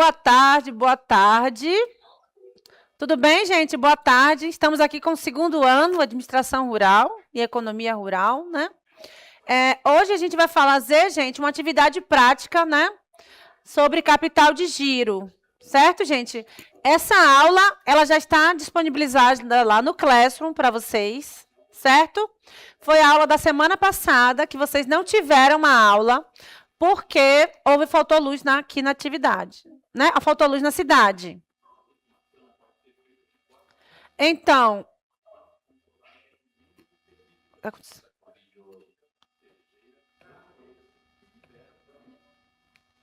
Boa tarde, boa tarde. Tudo bem, gente? Boa tarde. Estamos aqui com o segundo ano, Administração Rural e Economia Rural, né? Hoje a gente vai fazer, gente, uma atividade prática, né? Sobre capital de giro, certo, gente? Essa aula, ela já está disponibilizada lá no Classroom para vocês, certo? Foi a aula da semana passada, que vocês não tiveram uma aula, porque faltou luz aqui na atividade, né? Faltou luz na cidade. Então...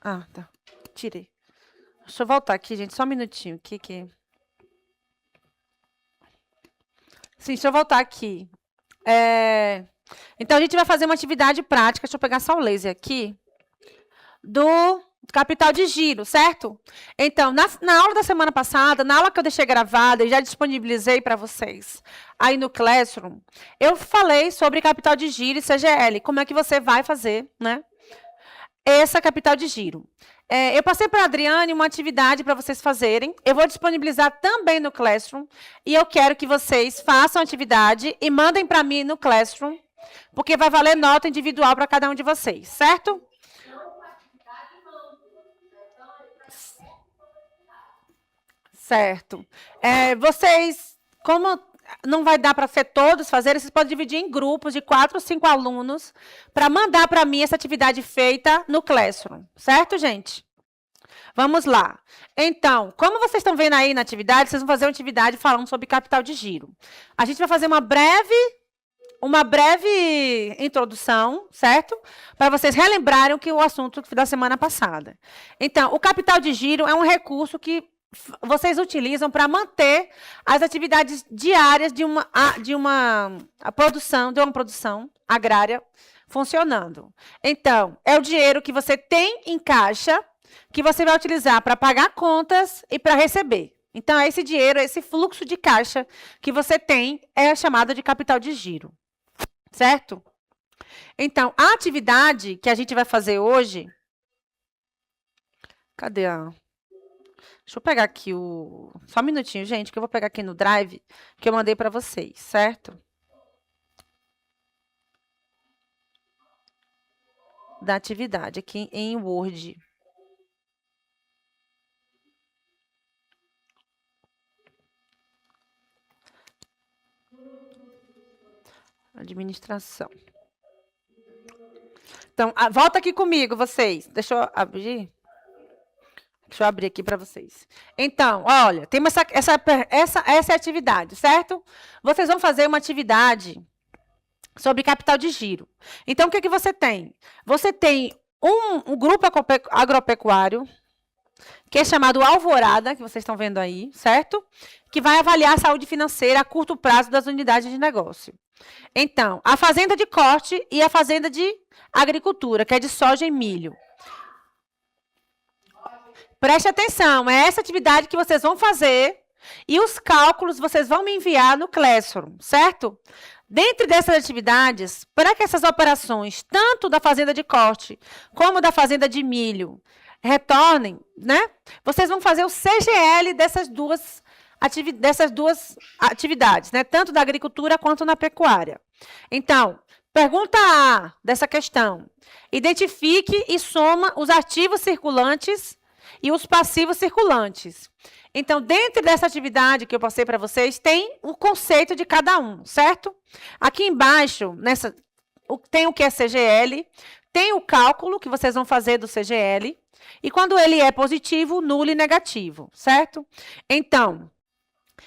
Ah, tá. Tirei. Deixa eu voltar aqui, gente, só um minutinho. Sim, deixa eu voltar aqui. Então, a gente vai fazer uma atividade prática. Deixa eu pegar só o laser aqui. Do capital de giro, certo? Então, na aula da semana passada, na aula que eu deixei gravada e já disponibilizei para vocês aí no Classroom, eu falei sobre capital de giro e CGL. Como é que você vai fazer, né? Essa capital de giro. Eu passei para a Adriane uma atividade para vocês fazerem. Eu vou disponibilizar também no Classroom. E eu quero que vocês façam a atividade e mandem para mim no Classroom, porque vai valer nota individual para cada um de vocês, certo? Certo. Vocês, como não vai dar para ser todos fazerem, vocês podem dividir em grupos de 4 ou 5 alunos para mandar para mim essa atividade feita no Classroom. Certo, gente? Vamos lá. Então, como vocês estão vendo aí na atividade, vocês vão fazer uma atividade falando sobre capital de giro. A gente vai fazer uma breve introdução, certo? Para vocês relembrarem o assunto da semana passada. Então, o capital de giro é um recurso que vocês utilizam para manter as atividades diárias de uma produção agrária funcionando. Então, é o dinheiro que você tem em caixa, que você vai utilizar para pagar contas e para receber. Então, esse dinheiro, esse fluxo de caixa que você tem é chamado de capital de giro. Certo? Então, a atividade que a gente vai fazer hoje... Cadê a... Deixa eu pegar aqui Só um minutinho, gente, que eu vou pegar aqui no Drive que eu mandei para vocês, certo? Da atividade aqui em Word. Administração. Então, volta aqui comigo, vocês. Deixa eu abrir. Deixa eu abrir aqui para vocês. Então, olha, tem essa é a atividade, certo? Vocês vão fazer uma atividade sobre capital de giro. Então, o que você tem? Você tem um grupo agropecuário, que é chamado Alvorada, que vocês estão vendo aí, certo? Que vai avaliar a saúde financeira a curto prazo das unidades de negócio. Então, a fazenda de corte e a fazenda de agricultura, que é de soja e milho. Preste atenção, é essa atividade que vocês vão fazer e os cálculos vocês vão me enviar no Classroom, certo? Dentro dessas atividades, para que essas operações, tanto da fazenda de corte como da fazenda de milho, retornem, né? Vocês vão fazer o CGL dessas duas atividades, né? Tanto da agricultura quanto na pecuária. Então, pergunta A dessa questão. Identifique e soma os ativos circulantes e os passivos circulantes. Então, dentro dessa atividade que eu passei para vocês, tem o conceito de cada um, certo? Aqui embaixo, tem o que é CGL, tem o cálculo que vocês vão fazer do CGL, e quando ele é positivo, nulo e negativo, certo? Então,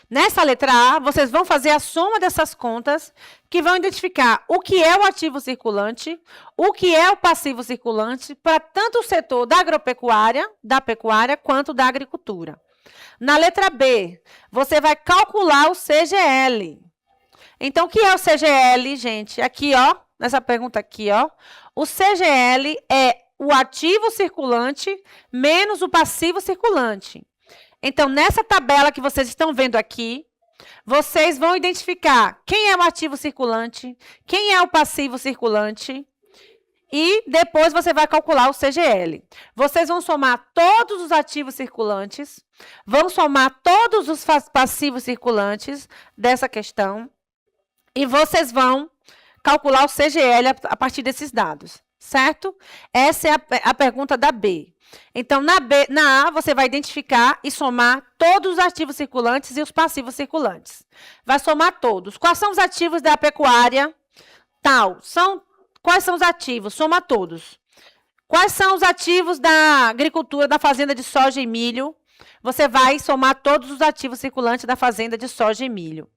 nessa letra A, vocês vão fazer a soma dessas contas, que vão identificar o que é o ativo circulante, o que é o passivo circulante, para tanto o setor da agropecuária, da pecuária, quanto da agricultura. Na letra B, você vai calcular o CGL. Então, o que é o CGL, gente? Aqui, ó, nessa pergunta aqui, ó, o CGL é o ativo circulante menos o passivo circulante. Então, nessa tabela que vocês estão vendo aqui, vocês vão identificar quem é o ativo circulante, quem é o passivo circulante E depois você vai calcular o CGL. Vocês vão somar todos os ativos circulantes, vão somar todos os passivos circulantes dessa questão e vocês vão calcular o CGL a partir desses dados, certo? Essa é a pergunta da B. Então, na A, você vai identificar e somar todos os ativos circulantes e os passivos circulantes. Vai somar todos. Quais são os ativos da pecuária? Quais são os ativos? Soma todos. Quais são os ativos da agricultura, da fazenda de soja e milho? Você vai somar todos os ativos circulantes da fazenda de soja e milho.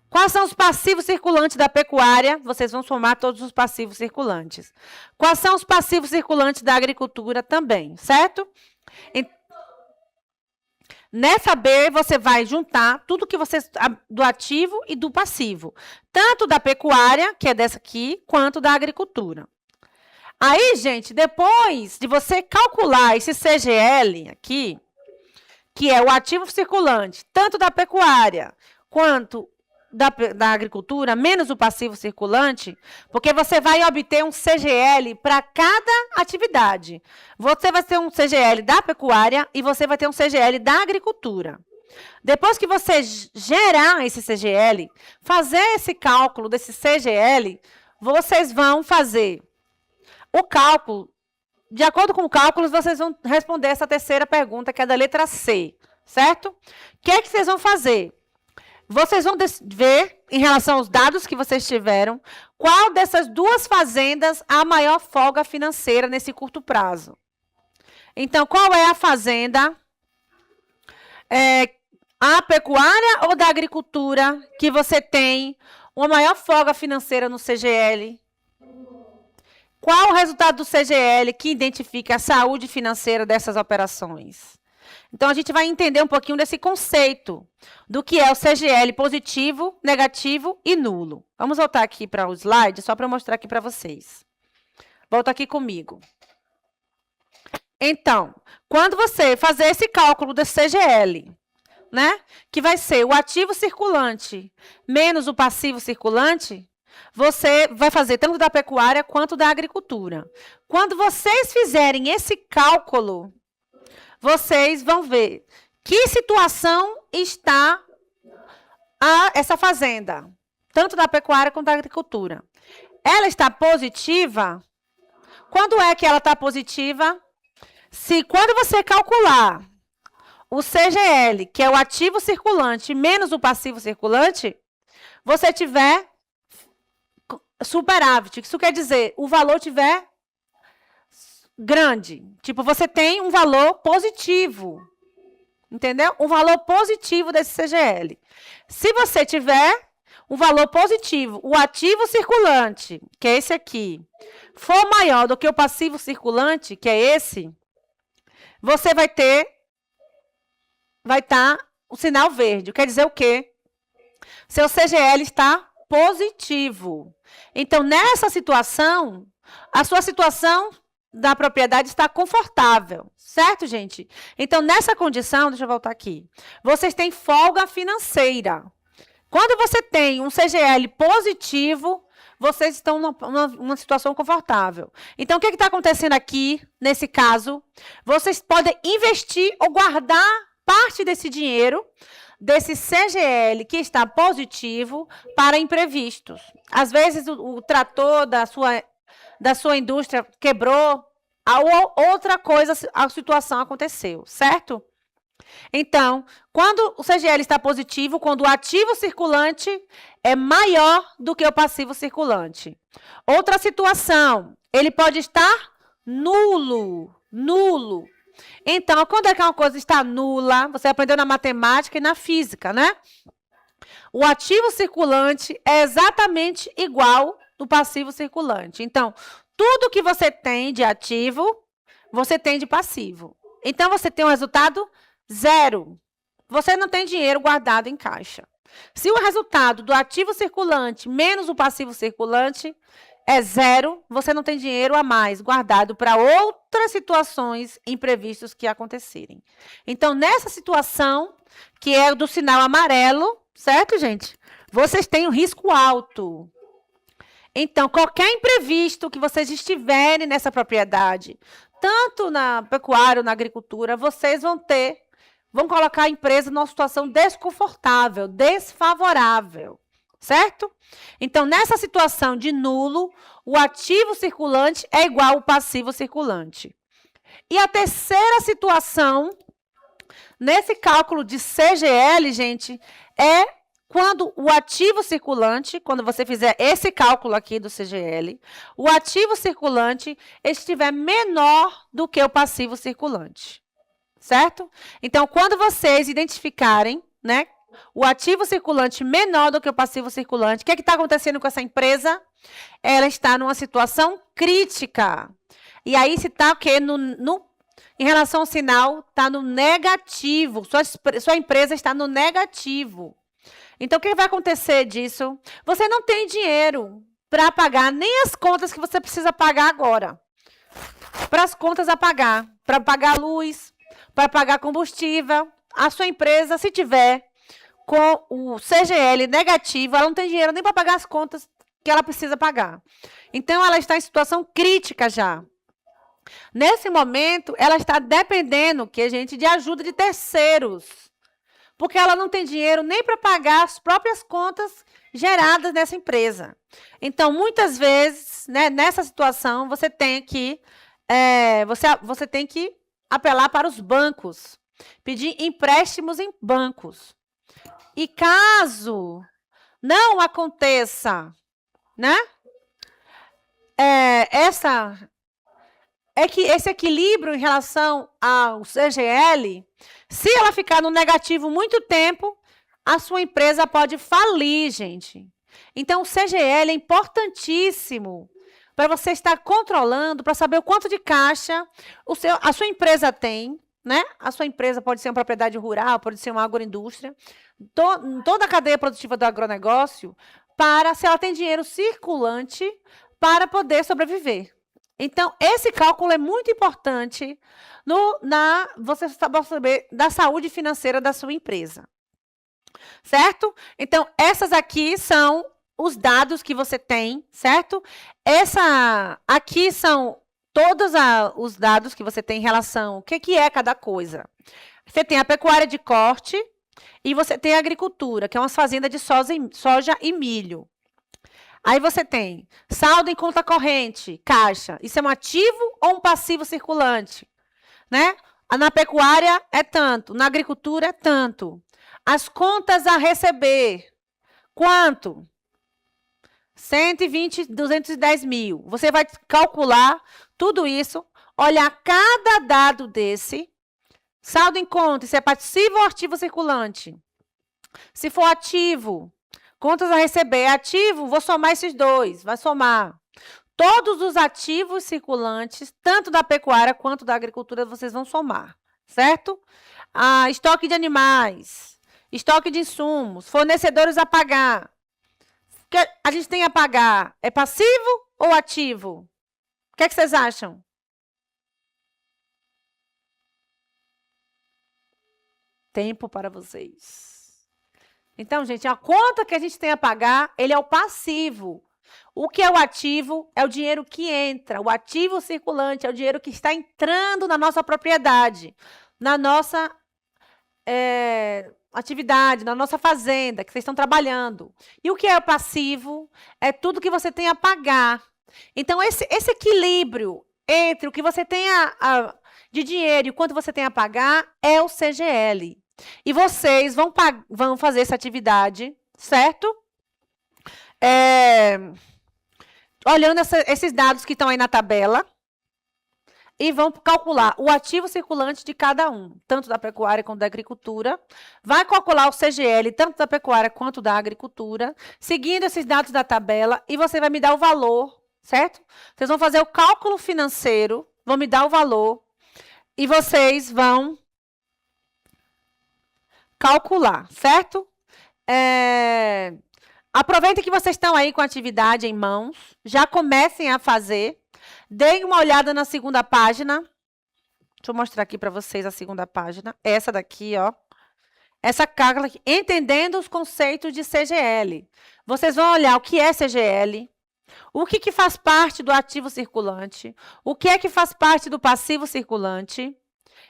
Quais são os passivos circulantes da pecuária? Vocês vão somar todos os passivos circulantes. Quais são os passivos circulantes da agricultura também, certo? Nessa B, você vai juntar tudo que você do ativo e do passivo, tanto da pecuária, que é dessa aqui, quanto da agricultura. Aí, gente, depois de você calcular esse CGL aqui, que é o ativo circulante, tanto da pecuária quanto da agricultura, menos o passivo circulante, porque você vai obter um CGL para cada atividade. Você vai ter um CGL da pecuária e você vai ter um CGL da agricultura. Depois que você gerar esse CGL, fazer esse cálculo desse CGL, vocês vão fazer o cálculo. De acordo com o cálculo, vocês vão responder essa terceira pergunta, que é da letra C, certo? O que é que vocês vão fazer? Vocês vão ver, em relação aos dados que vocês tiveram, qual dessas duas fazendas há maior folga financeira nesse curto prazo. Então, qual é a fazenda? A pecuária ou da agricultura que você tem uma maior folga financeira no CGL? Qual o resultado do CGL que identifica a saúde financeira dessas operações? Então, a gente vai entender um pouquinho desse conceito do que é o CGL positivo, negativo e nulo. Vamos voltar aqui para o slide, só para mostrar aqui para vocês. Volta aqui comigo. Então, quando você fazer esse cálculo do CGL, né, que vai ser o ativo circulante menos o passivo circulante, você vai fazer tanto da pecuária quanto da agricultura. Quando vocês fizerem esse cálculo, vocês vão ver que situação está essa fazenda, tanto da pecuária quanto da agricultura. Ela está positiva? Quando é que ela está positiva? Se quando você calcular o CGL, que é o ativo circulante, menos o passivo circulante, você tiver superávit. Isso quer dizer, o valor tiver grande. Tipo, você tem um valor positivo. Entendeu? Um valor positivo desse CGL. Se você tiver um valor positivo, o ativo circulante, que é esse aqui, for maior do que o passivo circulante, que é esse, você vai estar o sinal verde. Quer dizer o quê? Seu CGL está positivo. Então, nessa situação, a sua situação da propriedade está confortável, certo, gente? Então, nessa condição, deixa eu voltar aqui, vocês têm folga financeira. Quando você tem um CGL positivo, vocês estão numa situação confortável. Então, o que está acontecendo aqui, nesse caso? Vocês podem investir ou guardar parte desse dinheiro, desse CGL que está positivo, para imprevistos. Às vezes, o trator da sua indústria quebrou, outra coisa, a situação aconteceu, certo? Então, quando o CGL está positivo, quando o ativo circulante é maior do que o passivo circulante. Outra situação, ele pode estar nulo. Então, quando é que uma coisa está nula, você aprendeu na matemática e na física, né? O ativo circulante é exatamente igual do passivo circulante. Então, tudo que você tem de ativo, você tem de passivo. Então, você tem um resultado zero. Você não tem dinheiro guardado em caixa. Se o resultado do ativo circulante menos o passivo circulante é zero, você não tem dinheiro a mais guardado para outras situações imprevistas que acontecerem. Então, nessa situação, que é do sinal amarelo, certo, gente? Vocês têm um risco alto. Então, qualquer imprevisto que vocês estiverem nessa propriedade, tanto na pecuária ou na agricultura, vocês vão colocar a empresa numa situação desconfortável, desfavorável, certo? Então, nessa situação de nulo, o ativo circulante é igual ao passivo circulante. E a terceira situação, nesse cálculo de CGL, gente, é quando o ativo circulante, quando você fizer esse cálculo aqui do CGL, o ativo circulante estiver menor do que o passivo circulante. Certo? Então, quando vocês identificarem, né, o ativo circulante menor do que o passivo circulante, o que está acontecendo com essa empresa? Ela está numa situação crítica. E aí, se está o quê? Em relação ao sinal, está no negativo. Sua empresa está no negativo. Então, o que vai acontecer disso? Você não tem dinheiro para pagar nem as contas que você precisa pagar agora. Para as contas a pagar. Para pagar luz, para pagar combustível. A sua empresa, se tiver com o CGL negativo, ela não tem dinheiro nem para pagar as contas que ela precisa pagar. Então, ela está em situação crítica já. Nesse momento, ela está dependendo, de ajuda de terceiros. Porque ela não tem dinheiro nem para pagar as próprias contas geradas nessa empresa. Então, muitas vezes, né, nessa situação, você tem que apelar para os bancos, pedir empréstimos em bancos. E caso não aconteça, né, que esse equilíbrio em relação ao CGL, se ela ficar no negativo muito tempo, a sua empresa pode falir, gente. Então, o CGL é importantíssimo para você estar controlando, para saber o quanto de caixa a sua empresa tem, né? A sua empresa pode ser uma propriedade rural, pode ser uma agroindústria, toda a cadeia produtiva do agronegócio, para se ela tem dinheiro circulante para poder sobreviver. Então, esse cálculo é muito importante você saber da saúde financeira da sua empresa. Certo? Então, essas aqui são os dados que você tem, certo? Aqui são todos os dados que você tem em relação ao que é cada coisa. Você tem a pecuária de corte e você tem a agricultura, que é umas fazendas de soja e milho. Aí você tem saldo em conta corrente, caixa. Isso é um ativo ou um passivo circulante? Né? Na pecuária é tanto, na agricultura é tanto. As contas a receber, quanto? 120, 210 mil. Você vai calcular tudo isso, olhar cada dado desse. Saldo em conta, se é passivo ou ativo circulante. Se for ativo, contas a receber, ativo, vou somar esses dois, vai somar. Todos os ativos circulantes, tanto da pecuária quanto da agricultura, vocês vão somar, certo? Estoque de animais, estoque de insumos, fornecedores a pagar. O que a gente tem a pagar é passivo ou ativo? O que vocês acham? Tempo para vocês. Então, gente, a conta que a gente tem a pagar, ele é o passivo. O que é o ativo? É o dinheiro que entra. O ativo circulante é o dinheiro que está entrando na nossa propriedade, na nossa atividade, na nossa fazenda, que vocês estão trabalhando. E o que é o passivo? É tudo que você tem a pagar. Então, esse equilíbrio entre o que você tem de dinheiro e o quanto você tem a pagar é o CGL. E vocês vão fazer essa atividade, certo? Olhando esses dados que estão aí na tabela e vão calcular o ativo circulante de cada um, tanto da pecuária quanto da agricultura. Vai calcular o CGL, tanto da pecuária quanto da agricultura, seguindo esses dados da tabela, e você vai me dar o valor, certo? Vocês vão fazer o cálculo financeiro, vão me dar o valor, e vocês vão calcular, certo? Aproveitem que vocês estão aí com a atividade em mãos, já comecem a fazer. Deem uma olhada na segunda página. Deixa eu mostrar aqui para vocês a segunda página. Essa daqui, ó. Essa cálculo aqui, entendendo os conceitos de CGL. Vocês vão olhar o que é CGL, O que faz parte do ativo circulante? O que é que faz parte do passivo circulante?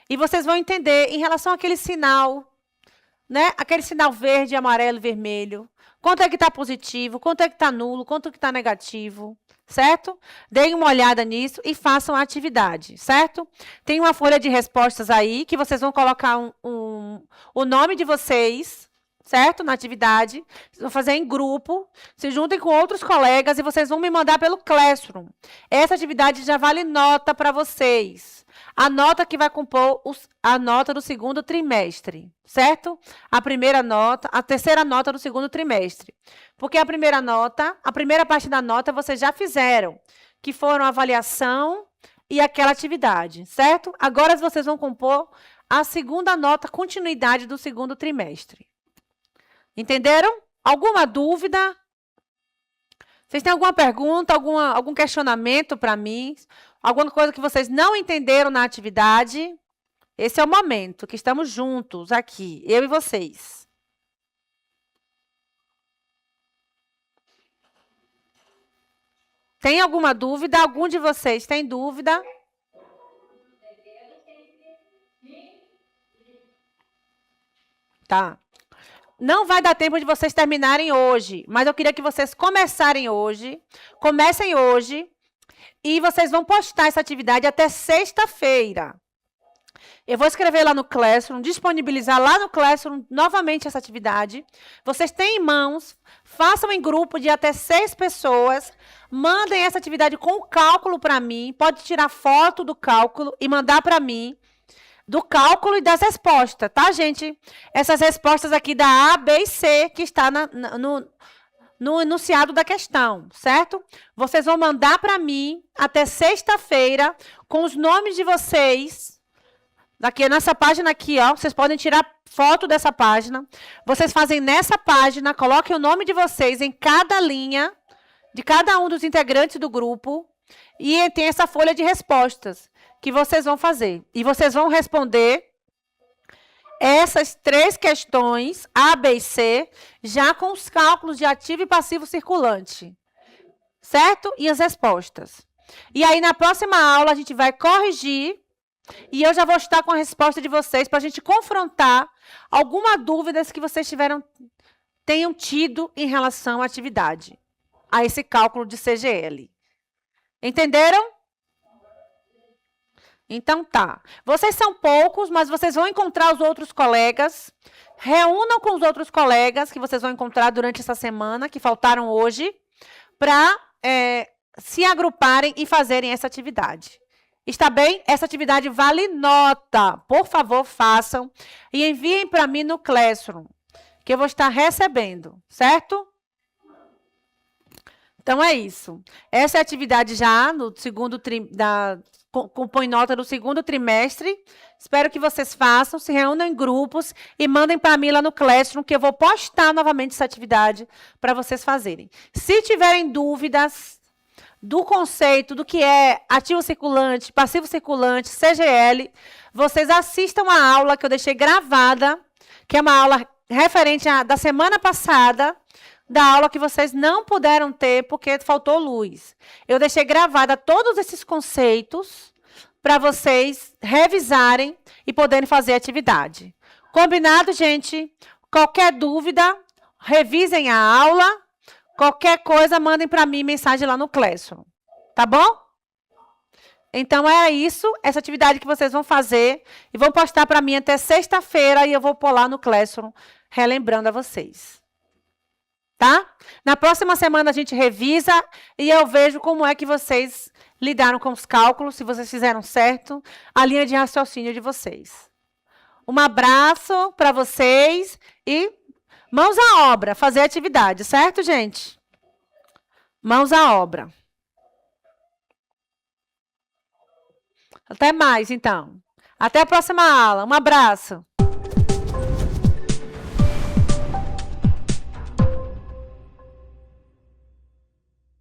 E vocês vão entender em relação àquele sinal, né? Aquele sinal verde, amarelo e vermelho. Quanto é que está positivo, quanto é que está nulo, quanto é que está negativo, certo? Deem uma olhada nisso e façam a atividade, certo? Tem uma folha de respostas aí, que vocês vão colocar o nome de vocês, certo? Na atividade. Vocês vão fazer em grupo, se juntem com outros colegas e vocês vão me mandar pelo Classroom. Essa atividade já vale nota para vocês. A nota que vai compor a nota do segundo trimestre, certo? A primeira nota, a terceira nota do segundo trimestre. Porque a primeira nota, a primeira parte da nota vocês já fizeram, que foram a avaliação e aquela atividade, certo? Agora vocês vão compor a segunda nota, continuidade do segundo trimestre. Entenderam? Alguma dúvida? Vocês têm alguma pergunta, algum questionamento para mim? Alguma coisa que vocês não entenderam na atividade? Esse é o momento que estamos juntos aqui, eu e vocês. Tem alguma dúvida? Algum de vocês tem dúvida? Tá. Não vai dar tempo de vocês terminarem hoje, mas eu queria que vocês comecem hoje, e vocês vão postar essa atividade até sexta-feira. Eu vou escrever lá no Classroom, disponibilizar lá no Classroom novamente essa atividade. Vocês têm em mãos, façam em grupo de até 6 pessoas, mandem essa atividade com o cálculo para mim, pode tirar foto do cálculo e mandar para mim, do cálculo e das respostas, tá, gente? Essas respostas aqui da A, B e C, que está no enunciado da questão, certo? Vocês vão mandar para mim até sexta-feira com os nomes de vocês. Daqui, nessa página aqui, ó, vocês podem tirar foto dessa página. Vocês fazem nessa página, coloquem o nome de vocês em cada linha, de cada um dos integrantes do grupo, e tem essa folha de respostas que vocês vão fazer. E vocês vão responder essas 3 questões, A, B e C, já com os cálculos de ativo e passivo circulante. Certo? E as respostas. E aí, na próxima aula, a gente vai corrigir e eu já vou estar com a resposta de vocês para a gente confrontar alguma dúvida que vocês tenham tido em relação à atividade, a esse cálculo de CGL. Entenderam? Então, tá. Vocês são poucos, mas vocês vão encontrar os outros colegas. Reúnam com os outros colegas que vocês vão encontrar durante essa semana, que faltaram hoje, para se agruparem e fazerem essa atividade. Está bem? Essa atividade vale nota. Por favor, façam e enviem para mim no Classroom, que eu vou estar recebendo, certo? Então, é isso. Essa é a atividade já no segundo compõe nota do segundo trimestre. Espero que vocês façam, se reúnam em grupos e mandem para mim lá no Classroom, que eu vou postar novamente essa atividade para vocês fazerem. Se tiverem dúvidas do conceito do que é ativo circulante, passivo circulante, CGL, vocês assistam a aula que eu deixei gravada, que é uma aula referente da semana passada, da aula que vocês não puderam ter porque faltou luz. Eu deixei gravada todos esses conceitos para vocês revisarem e poderem fazer a atividade. Combinado, gente? Qualquer dúvida, revisem a aula. Qualquer coisa, mandem para mim mensagem lá no Classroom. Tá bom? Então, é isso. Essa atividade que vocês vão fazer e vão postar para mim até sexta-feira e eu vou pôr lá no Classroom, relembrando a vocês. Tá? Na próxima semana a gente revisa e eu vejo como é que vocês lidaram com os cálculos, se vocês fizeram certo, a linha de raciocínio de vocês. Um abraço para vocês e mãos à obra, fazer atividade, certo, gente? Mãos à obra. Até mais, então. Até a próxima aula. Um abraço.